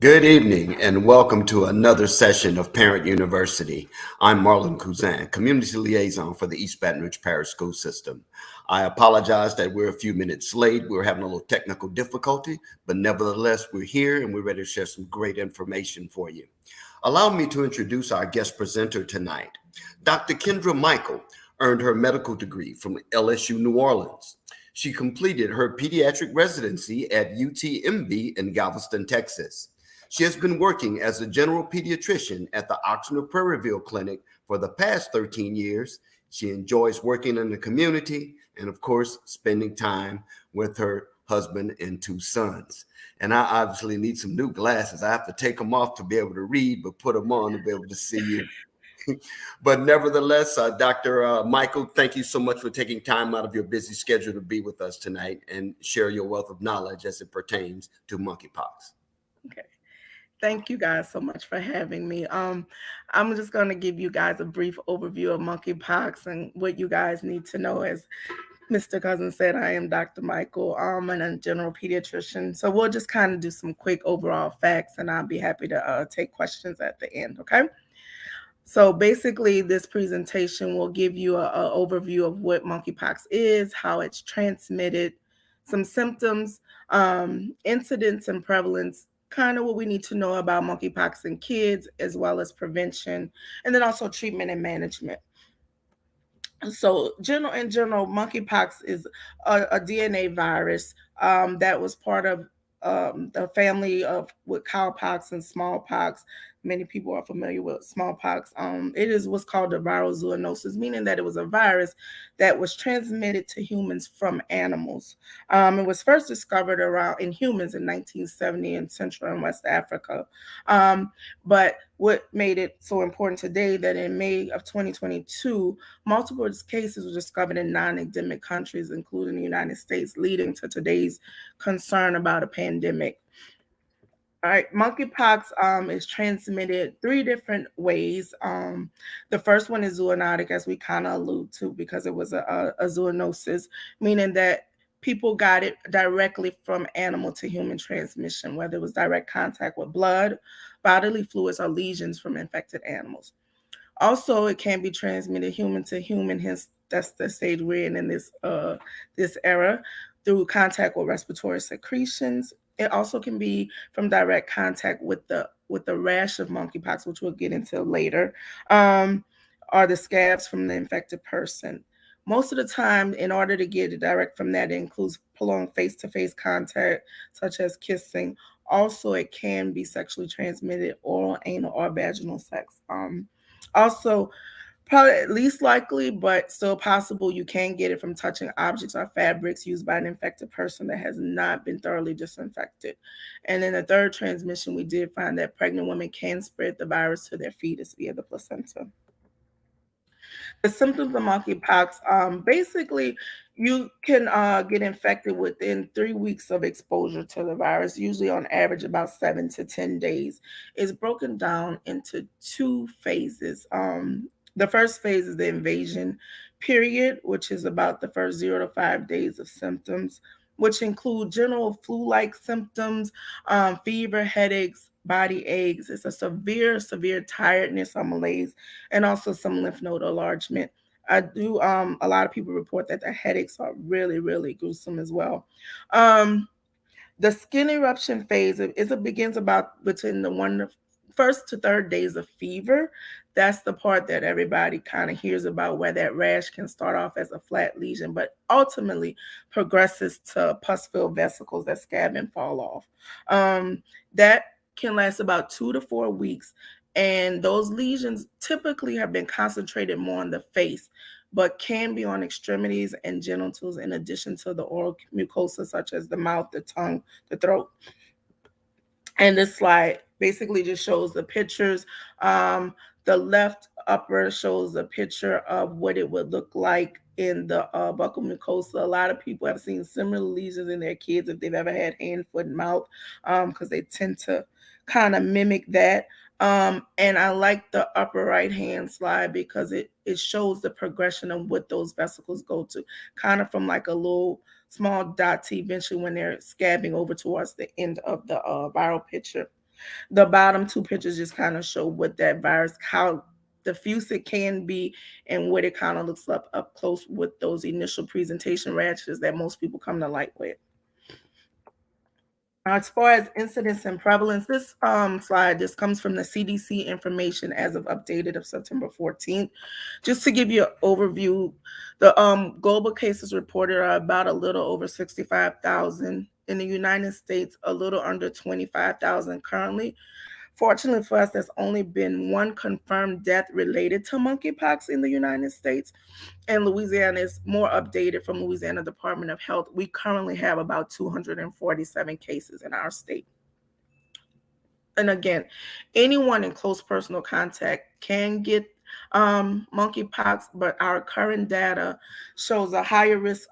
Good evening and welcome to another session of Parent University. I'm Marlon Cousin, Community Liaison for the East Baton Rouge Parish School System. I apologize that we're a few minutes late. We're having a little technical difficulty, but nevertheless, we're here and we're ready to share some great information for you. Allow me to introduce our guest presenter tonight. Dr. Kendra Michael earned her medical degree from LSU New Orleans. She completed her pediatric residency at UTMB in Galveston, Texas. She has been working as a general pediatrician at the Oxnard Prairieville Clinic for the past 13 years. She enjoys working in the community and, of course, spending time with her husband and two sons. And I obviously need some new glasses. I have to take them off to be able to read, but put them on to be able to see you. But nevertheless, Dr. Michael, thank you so much for taking time out of your busy schedule to be with us tonight and share your wealth of knowledge as it pertains to monkeypox. Okay. Thank you guys so much for having me. I'm just going to give you guys a brief overview of monkeypox and what you guys need to know. As Mr. Cousin said, I am Dr. Michael, and I'm a general pediatrician. So we'll just kind of do some quick overall facts, and I'll be happy to take questions at the end, okay? So basically, this presentation will give you an overview of what monkeypox is, how it's transmitted, some symptoms, incidence and prevalence, kind of what we need to know about monkeypox in kids, as well as prevention, and then also treatment and management. So, in general, monkeypox is a DNA virus that was part of the family of with cowpox and smallpox. Many people are familiar with smallpox. It is what's called a viral zoonosis, meaning that it was a virus that was transmitted to humans from animals. It was first discovered around in humans in 1970 in Central and West Africa. But what made it so important today that in May of 2022, multiple cases were discovered in non-endemic countries, including the United States, leading to today's concern about a pandemic. All right, monkeypox is transmitted three different ways. The first one is zoonotic, as we kind of allude to, because it was a zoonosis, meaning that people got it directly from animal to human transmission, whether it was direct contact with blood, bodily fluids, or lesions from infected animals. Also, it can be transmitted human to human, hence that's the stage we're in this era, through contact with respiratory secretions. It also can be from direct contact with the rash of monkeypox, which we'll get into later, or the scabs from the infected person. Most of the time, in order to get it direct from that, it includes prolonged face-to-face contact, such as kissing. Also, it can be sexually transmitted, oral, anal, or vaginal sex. Also, probably at least likely, but still possible, you can get it from touching objects or fabrics used by an infected person that has not been thoroughly disinfected. And then the third transmission, we did find that pregnant women can spread the virus to their fetus via the placenta. The symptoms of monkeypox, basically, you can get infected within 3 weeks of exposure to the virus, usually on average about 7 to 10 days. It's broken down into two phases. The first phase is the invasion period, which is about the first 0 to 5 days of symptoms, which include general flu-like symptoms, fever, headaches, body aches. It's a severe tiredness or malaise, and also some lymph node enlargement. I do. A lot of people report that the headaches are really gruesome as well. Um, the skin eruption phase it begins about between the first to third days of fever. That's the part that everybody kind of hears about, where that rash can start off as a flat lesion, but ultimately progresses to pus-filled vesicles that scab and fall off. That can last about 2 to 4 weeks, and those lesions typically have been concentrated more on the face, but can be on extremities and genitals in addition to the oral mucosa, such as the mouth, the tongue, the throat. And this slide basically just shows the pictures. The left upper shows a picture of what it would look like in the buccal mucosa. A lot of people have seen similar lesions in their kids if they've ever had hand, foot, and mouth, because they tend to kind of mimic that. And I like the upper right hand slide because it shows the progression of what those vesicles go to, kind of from like a little small dot to eventually when they're scabbing over towards the end of the viral picture. The bottom two pictures just kind of show what that virus, how diffuse it can be, and what it kind of looks up close with those initial presentation rashes that most people come to light with. As far as incidence and prevalence, this slide, this comes from the CDC information as of updated of September 14th. Just to give you an overview, the global cases reported are about a little over 65,000. In the United States, a little under 25,000 currently. Fortunately for us, there's only been one confirmed death related to monkeypox in the United States, and Louisiana is more updated from Louisiana Department of Health. We currently have about 247 cases in our state. And again, anyone in close personal contact can get monkeypox, but our current data shows a higher risk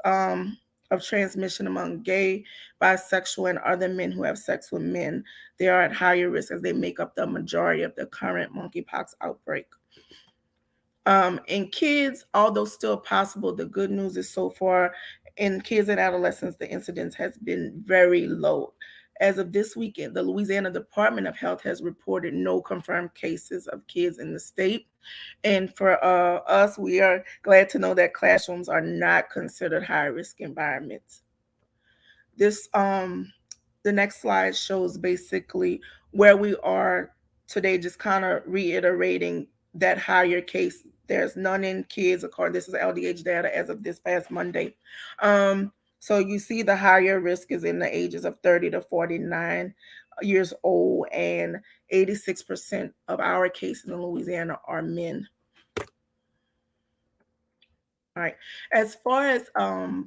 of transmission among gay, bisexual, and other men who have sex with men. They are at higher risk as they make up the majority of the current monkeypox outbreak. In kids, although still possible, the good news is so far in kids and adolescents, the incidence has been very low. As of this weekend, the Louisiana Department of Health has reported no confirmed cases of kids in the state. And for us, we are glad to know that classrooms are not considered high risk environments. This The next slide shows basically where we are today, just kind of reiterating that higher case. There's none in kids, according this is LDH data as of this past Monday. So you see the higher risk is in the ages of 30 to 49 years old, and 86% of our cases in Louisiana are men. All right. As far as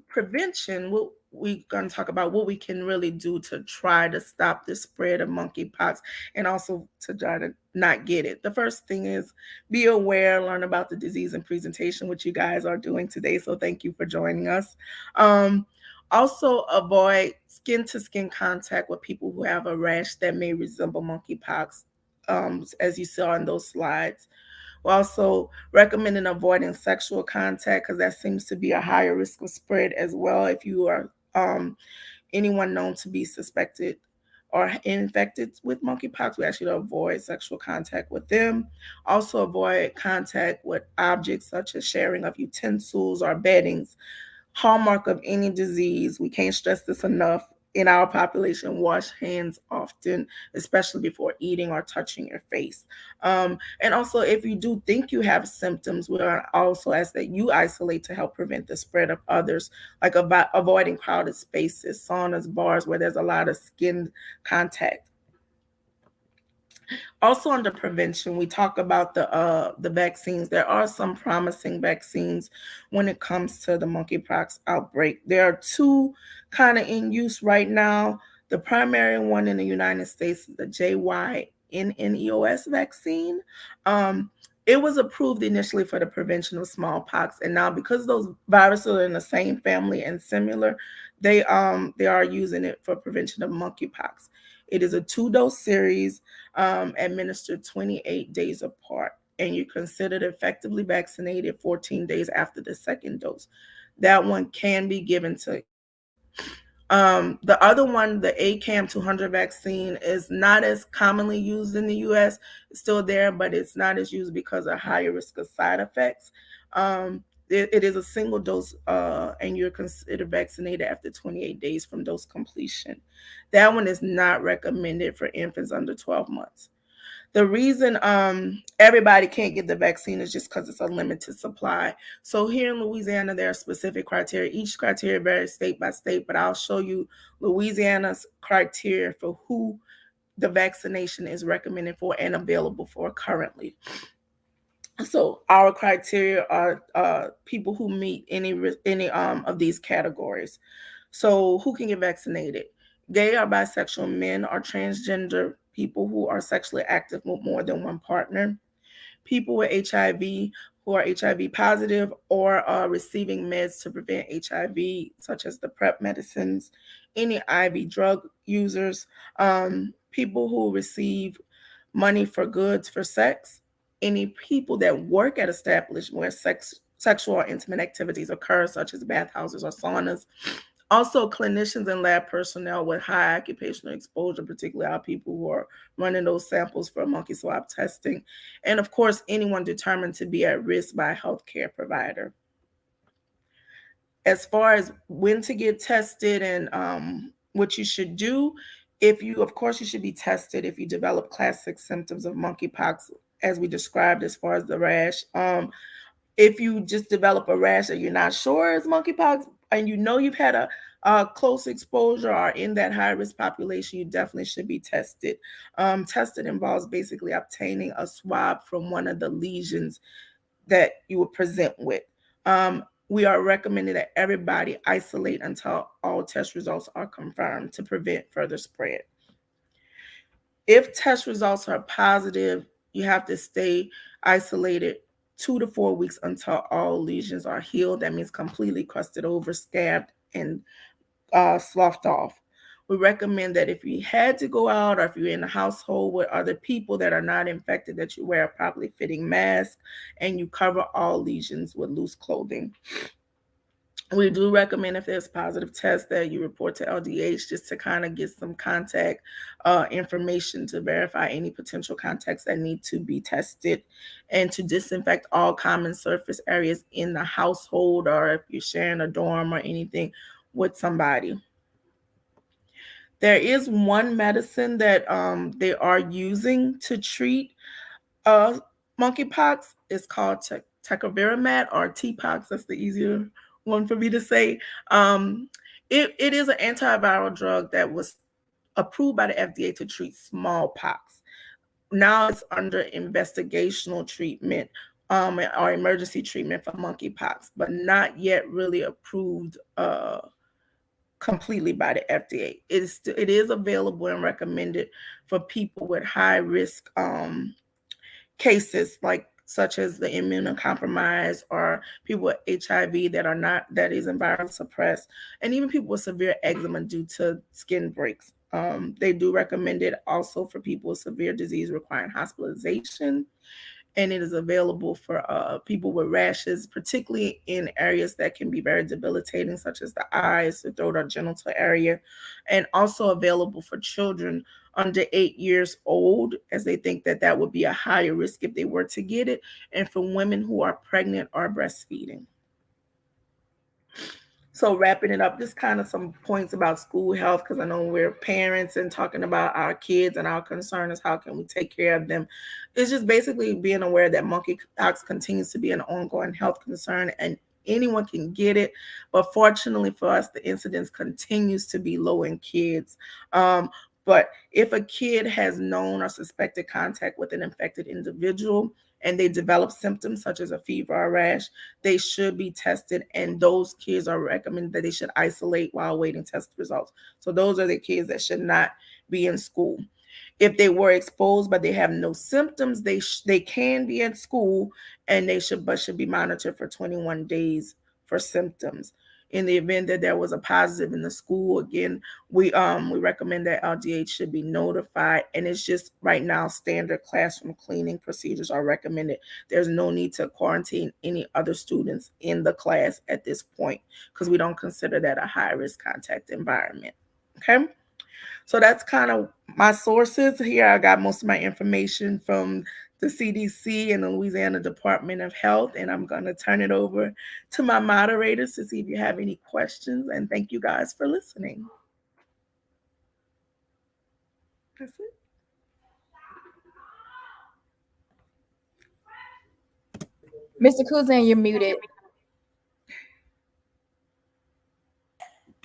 prevention, we're going to talk about what we can really do to try to stop the spread of monkeypox and also to try to not get it. The first thing is be aware, learn about the disease and presentation, which you guys are doing today. So thank you for joining us. Also, avoid skin to skin contact with people who have a rash that may resemble monkeypox, as you saw in those slides. We're also recommending avoiding sexual contact because that seems to be a higher risk of spread as well. If you are anyone known to be suspected or infected with monkeypox, we ask you to avoid sexual contact with them. Also, avoid contact with objects such as sharing of utensils or beddings. Hallmark of any disease, we can't stress this enough, in our population, wash hands often, especially before eating or touching your face. And also, if you do think you have symptoms, we also ask that you isolate to help prevent the spread of others, like avoiding crowded spaces, saunas, bars where there's a lot of skin contact. Also, under prevention, we talk about the vaccines. There are some promising vaccines when it comes to the monkeypox outbreak. There are two kind of in use right now. The primary one in the United States is the JYNNEOS vaccine. It was approved initially for the prevention of smallpox, and now because those viruses are in the same family and similar, they are using it for prevention of monkeypox. It is a 2-dose series, administered 28 days apart, and you're considered effectively vaccinated 14 days after the second dose. That one can be given to. The other one, the ACAM 200 vaccine, is not as commonly used in the US. It's still there, but it's not as used because of higher risk of side effects. It is a single dose, and you're considered vaccinated after 28 days from dose completion. That one is not recommended for infants under 12 months. The reason everybody can't get the vaccine is just because it's a limited supply. So here in Louisiana, there are specific criteria. Each criteria varies state by state, but I'll show you Louisiana's criteria for who the vaccination is recommended for and available for currently. So our criteria are people who meet any of these categories. So who can get vaccinated? Gay or bisexual men or transgender people who are sexually active with more than one partner, people with HIV who are HIV positive or are receiving meds to prevent HIV, such as the PrEP medicines, any IV drug users, people who receive money for goods for sex, any people that work at establishments where sexual or intimate activities occur, such as bathhouses or saunas, Also, clinicians and lab personnel with high occupational exposure, particularly our people who are running those samples for monkey swab testing. And of course, anyone determined to be at risk by a healthcare provider. As far as when to get tested and what you should do, if you, of course, you should be tested if you develop classic symptoms of monkeypox, as we described, as far as the rash. If you just develop a rash that you're not sure is monkeypox and you know you've had a close exposure or in that high risk population, you definitely should be tested. Tested involves basically obtaining a swab from one of the lesions that you would present with. We are recommending that everybody isolate until all test results are confirmed to prevent further spread. If test results are positive, you have to stay isolated 2 to 4 weeks until all lesions are healed. That means completely crusted over, scabbed, and sloughed off. We recommend that if you had to go out or if you're in a household with other people that are not infected, that you wear a properly fitting mask and you cover all lesions with loose clothing. We do recommend if there's positive tests that you report to LDH just to kind of get some contact information to verify any potential contacts that need to be tested and to disinfect all common surface areas in the household or if you're sharing a dorm or anything with somebody. There is one medicine that they are using to treat uh, monkeypox. It's called tecovirimat or TPOX. That's the easier one for me to say. It is an antiviral drug that was approved by the FDA to treat smallpox. Now it's under investigational treatment or emergency treatment for monkeypox, but not yet really approved completely by the FDA. It is available and recommended for people with high risk cases like such as the immunocompromised or people with HIV that isn't viral suppressed, and even people with severe eczema due to skin breaks. They do recommend it also for people with severe disease requiring hospitalization, and it is available for people with rashes, particularly in areas that can be very debilitating, such as the eyes, the throat, or genital area, and also available for children under 8 years old, as they think that that would be a higher risk if they were to get it, and for women who are pregnant or breastfeeding. So wrapping it up, just kind of some points about school health, because I know we're parents and talking about our kids and our concern is how can we take care of them. It's just basically being aware that monkeypox continues to be an ongoing health concern and anyone can get it. But fortunately for us, the incidence continues to be low in kids. But if a kid has known or suspected contact with an infected individual, and they develop symptoms such as a fever or rash, they should be tested. And those kids are recommended that they should isolate while waiting test results. So those are the kids that should not be in school. If they were exposed but they have no symptoms, they can be at school and they should be monitored for 21 days for symptoms. In the event that there was a positive in the school, again, we recommend that LDH should be notified, and it's just right now standard classroom cleaning procedures are recommended. There's no need to quarantine any other students in the class at this point because we don't consider that a high risk contact environment. Okay. So that's kind of my sources here. I got most of my information from the CDC and the Louisiana Department of Health, and I'm going to turn it over to my moderators to see if you have any questions. And thank you guys for listening. That's it. Mr. Kuzan, you're muted.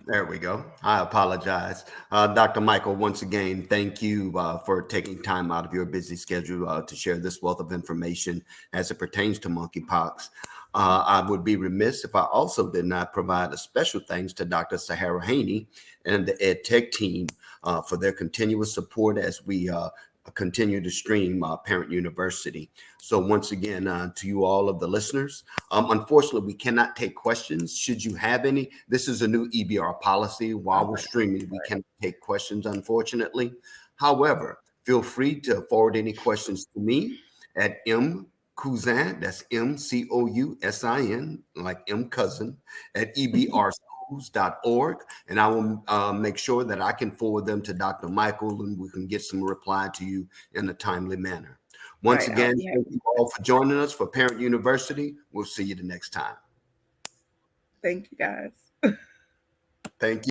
There we go. I apologize. Dr. Michael, once again, thank you for taking time out of your busy schedule to share this wealth of information as it pertains to monkeypox. I would be remiss if I also did not provide a special thanks to Dr. Sahara Haney and the Ed Tech team for their continuous support as we continue to stream Parent University. So once again, to you all of the listeners, unfortunately, we cannot take questions. Should you have any, this is a new EBR policy. While we're streaming, we cannot take questions, unfortunately. However, feel free to forward any questions to me at mcousin, that's MCOUSIN, like M cousin, at EBR schools.org, and I will make sure that I can forward them to Dr. Michael, and we can get some reply to you in a timely manner. Once Right, I'll again, be happy. thank you all for joining us for Parent University. We'll see you the next time. Thank you, guys. Thank you.